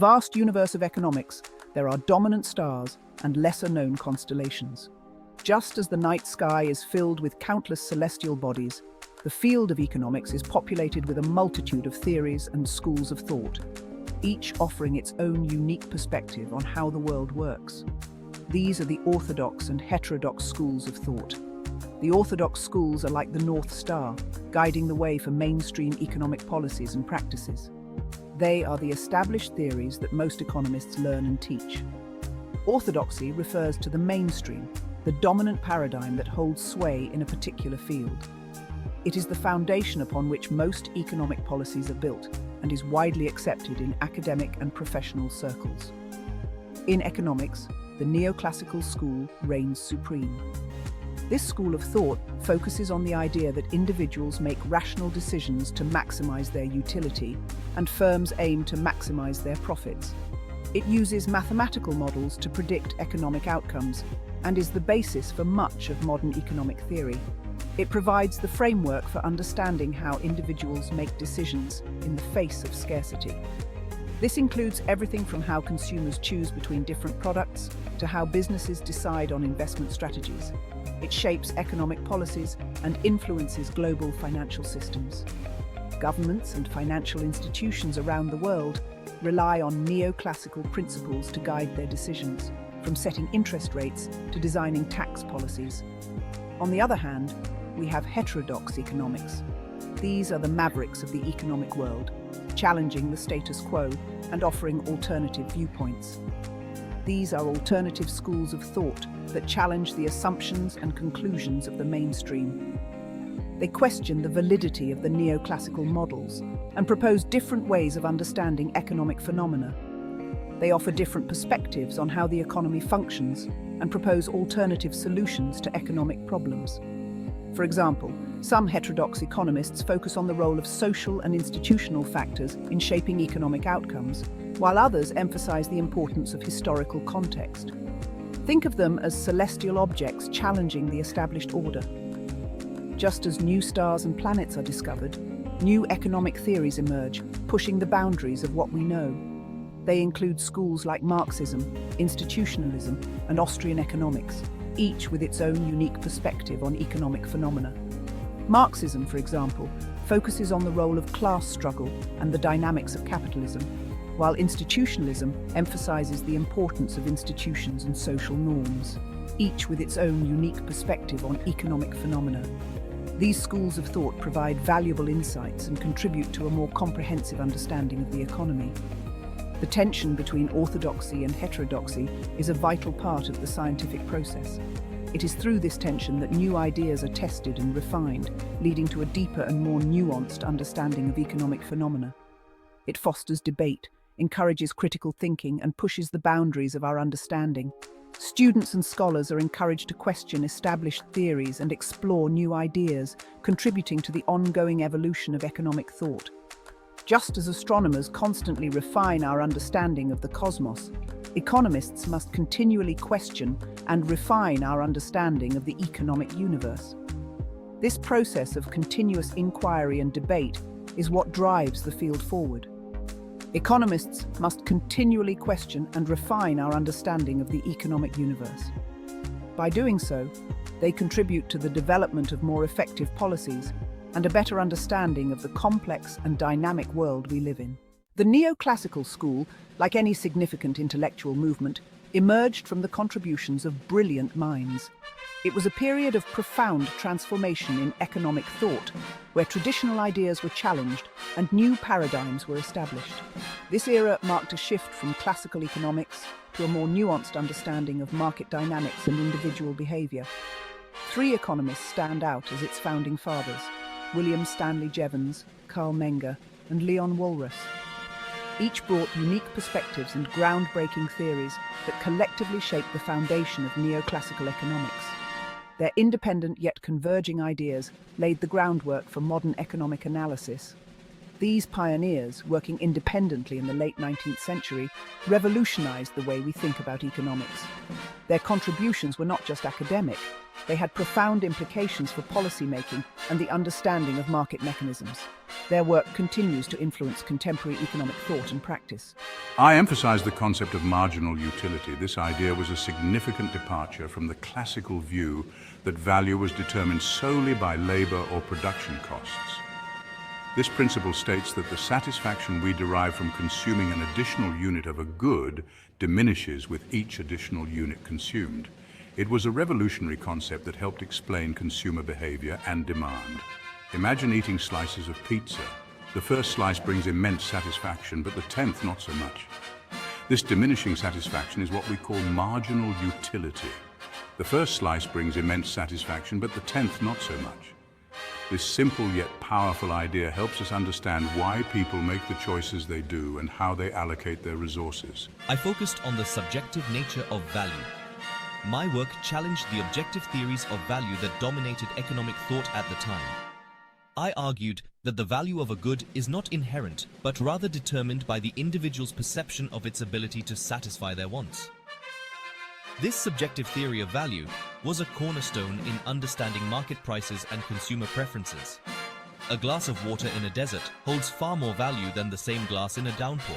vast universe of economics, there are dominant stars and lesser-known constellations. Just as the night sky is filled with countless celestial bodies, the field of economics is populated with a multitude of theories and schools of thought, each offering its own unique perspective on how the world works. These are the orthodox and heterodox schools of thought. The orthodox schools are like the North Star, guiding the way for mainstream economic policies and practices. They are the established theories that most economists learn and teach. Orthodoxy refers to the mainstream, the dominant paradigm that holds sway in a particular field. It is the foundation upon which most economic policies are built and is widely accepted in academic and professional circles. In economics, the Neoclassical school reigns supreme. This school of thought focuses on the idea that individuals make rational decisions to maximize their utility, and firms aim to maximize their profits. It uses mathematical models to predict economic outcomes and is the basis for much of modern economic theory. It provides the framework for understanding how individuals make decisions in the face of scarcity. This includes everything from how consumers choose between different products to how businesses decide on investment strategies. It shapes economic policies and influences global financial systems. Governments and financial institutions around the world rely on neoclassical principles to guide their decisions, from setting interest rates to designing tax policies. On the other hand, we have heterodox economics. These are the mavericks of the economic world, challenging the status quo and offering alternative viewpoints. These are alternative schools of thought that challenge the assumptions and conclusions of the mainstream. They question the validity of the neoclassical models and propose different ways of understanding economic phenomena. They offer different perspectives on how the economy functions and propose alternative solutions to economic problems. For example, some heterodox economists focus on the role of social and institutional factors in shaping economic outcomes, while others emphasize the importance of historical context. Think of them as celestial objects challenging the established order. Just as new stars and planets are discovered, new economic theories emerge, pushing the boundaries of what we know. They include schools like Marxism, institutionalism, and Austrian economics, each with its own unique perspective on economic phenomena. Marxism, for example, focuses on the role of class struggle and the dynamics of capitalism, while institutionalism emphasizes the importance of institutions and social norms, each with its own unique perspective on economic phenomena. These schools of thought provide valuable insights and contribute to a more comprehensive understanding of the economy. The tension between orthodoxy and heterodoxy is a vital part of the scientific process. It is through this tension that new ideas are tested and refined, leading to a deeper and more nuanced understanding of economic phenomena. It fosters debate, encourages critical thinking, and pushes the boundaries of our understanding. Students and scholars are encouraged to question established theories and explore new ideas, contributing to the ongoing evolution of economic thought. Just as astronomers constantly refine our understanding of the cosmos, economists must continually question and refine our understanding of the economic universe. This process of continuous inquiry and debate is what drives the field forward. Economists must continually question and refine our understanding of the economic universe. By doing so, they contribute to the development of more effective policies and a better understanding of the complex and dynamic world we live in. The Neoclassical school, like any significant intellectual movement, emerged from the contributions of brilliant minds. It was a period of profound transformation in economic thought, where traditional ideas were challenged and new paradigms were established. This era marked a shift from classical economics to a more nuanced understanding of market dynamics and individual behavior. Three economists stand out as its founding fathers: William Stanley Jevons, Carl Menger, and Léon Walras. Each brought unique perspectives and groundbreaking theories that collectively shaped the foundation of neoclassical economics. Their independent yet converging ideas laid the groundwork for modern economic analysis. These pioneers, working independently in the late 19th century, revolutionized the way we think about economics. Their contributions were not just academic, they had profound implications for policymaking and the understanding of market mechanisms. Their work continues to influence contemporary economic thought and practice. I emphasize the concept of marginal utility. This idea was a significant departure from the classical view that value was determined solely by labor or production costs. This principle states that the satisfaction we derive from consuming an additional unit of a good diminishes with each additional unit consumed. It was a revolutionary concept that helped explain consumer behavior and demand. Imagine eating slices of pizza. The first slice brings immense satisfaction, but the 10th not so much. This diminishing satisfaction is what we call marginal utility. The first slice brings immense satisfaction, but the 10th not so much. This simple yet powerful idea helps us understand why people make the choices they do and how they allocate their resources. I focused on the subjective nature of value. My work challenged the objective theories of value that dominated economic thought at the time. I argued that the value of a good is not inherent, but rather determined by the individual's perception of its ability to satisfy their wants. This subjective theory of value was a cornerstone in understanding market prices and consumer preferences. A glass of water in a desert holds far more value than the same glass in a downpour.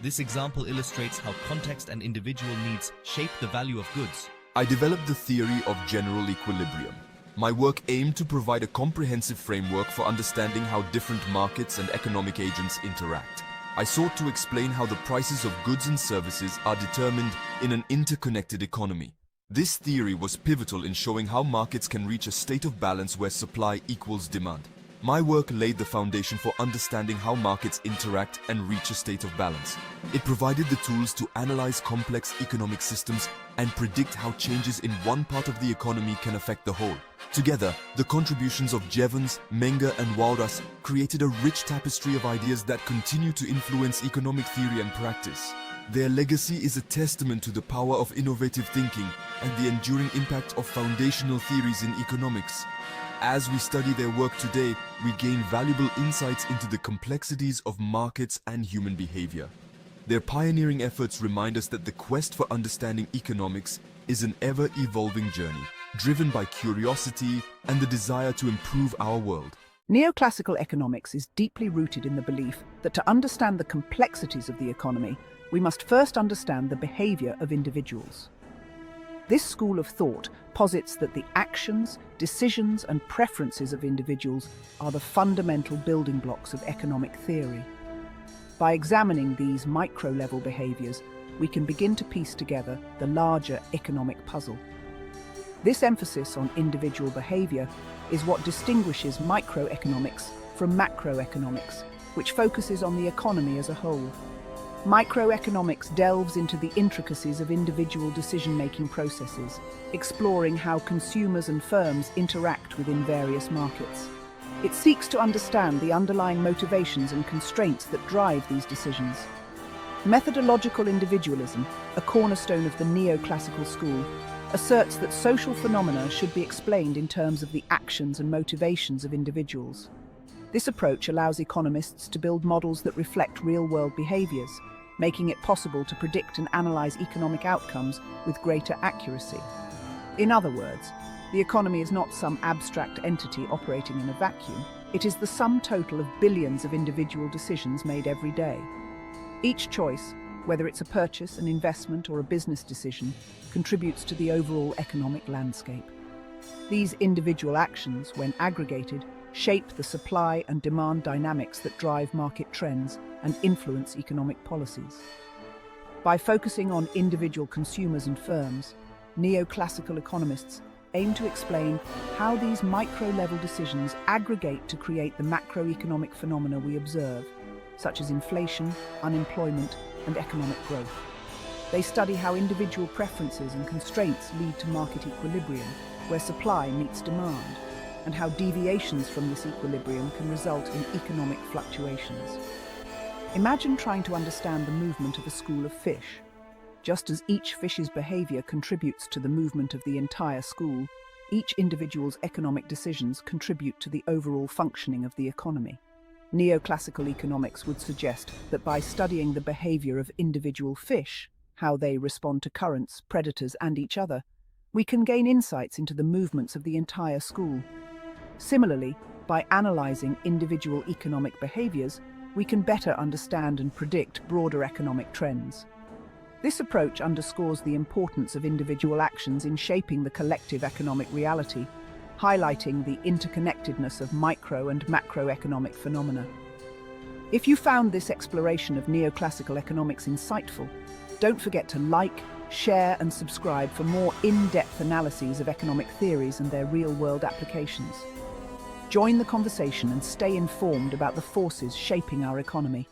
This example illustrates how context and individual needs shape the value of goods. I developed the theory of general equilibrium. My work aimed to provide a comprehensive framework for understanding how different markets and economic agents interact. I sought to explain how the prices of goods and services are determined in an interconnected economy. This theory was pivotal in showing how markets can reach a state of balance where supply equals demand. My work laid the foundation for understanding how markets interact and reach a state of balance. It provided the tools to analyze complex economic systems and predict how changes in one part of the economy can affect the whole. Together, the contributions of Jevons, Menger and Walras created a rich tapestry of ideas that continue to influence economic theory and practice. Their legacy is a testament to the power of innovative thinking and the enduring impact of foundational theories in economics. As we study their work today, we gain valuable insights into the complexities of markets and human behavior. Their pioneering efforts remind us that the quest for understanding economics is an ever-evolving journey, driven by curiosity and the desire to improve our world. Neoclassical economics is deeply rooted in the belief that to understand the complexities of the economy, we must first understand the behavior of individuals. This school of thought posits that the actions, decisions, and preferences of individuals are the fundamental building blocks of economic theory. By examining these micro-level behaviors, we can begin to piece together the larger economic puzzle. This emphasis on individual behavior is what distinguishes microeconomics from macroeconomics, which focuses on the economy as a whole. Microeconomics delves into the intricacies of individual decision-making processes, exploring how consumers and firms interact within various markets. It seeks to understand the underlying motivations and constraints that drive these decisions. Methodological individualism, a cornerstone of the neoclassical school, asserts that social phenomena should be explained in terms of the actions and motivations of individuals. This approach allows economists to build models that reflect real-world behaviors, making it possible to predict and analyze economic outcomes with greater accuracy. In other words, the economy is not some abstract entity operating in a vacuum. It is the sum total of billions of individual decisions made every day. Each choice, whether it's a purchase, an investment, or a business decision, contributes to the overall economic landscape. These individual actions, when aggregated, shape the supply and demand dynamics that drive market trends and influence economic policies. By focusing on individual consumers and firms, neoclassical economists aim to explain how these micro-level decisions aggregate to create the macroeconomic phenomena we observe, such as inflation, unemployment, and economic growth. They study how individual preferences and constraints lead to market equilibrium, where supply meets demand, and how deviations from this equilibrium can result in economic fluctuations. Imagine trying to understand the movement of a school of fish. Just as each fish's behavior contributes to the movement of the entire school, each individual's economic decisions contribute to the overall functioning of the economy. Neoclassical economics would suggest that by studying the behavior of individual fish, how they respond to currents, predators, and each other, we can gain insights into the movements of the entire school. Similarly, By analysing individual economic behaviours, we can better understand and predict broader economic trends. This approach underscores the importance of individual actions in shaping the collective economic reality, highlighting the interconnectedness of micro and macroeconomic phenomena. If you found this exploration of neoclassical economics insightful, don't forget to like, share and subscribe for more in-depth analyses of economic theories and their real-world applications. Join the conversation and stay informed about the forces shaping our economy.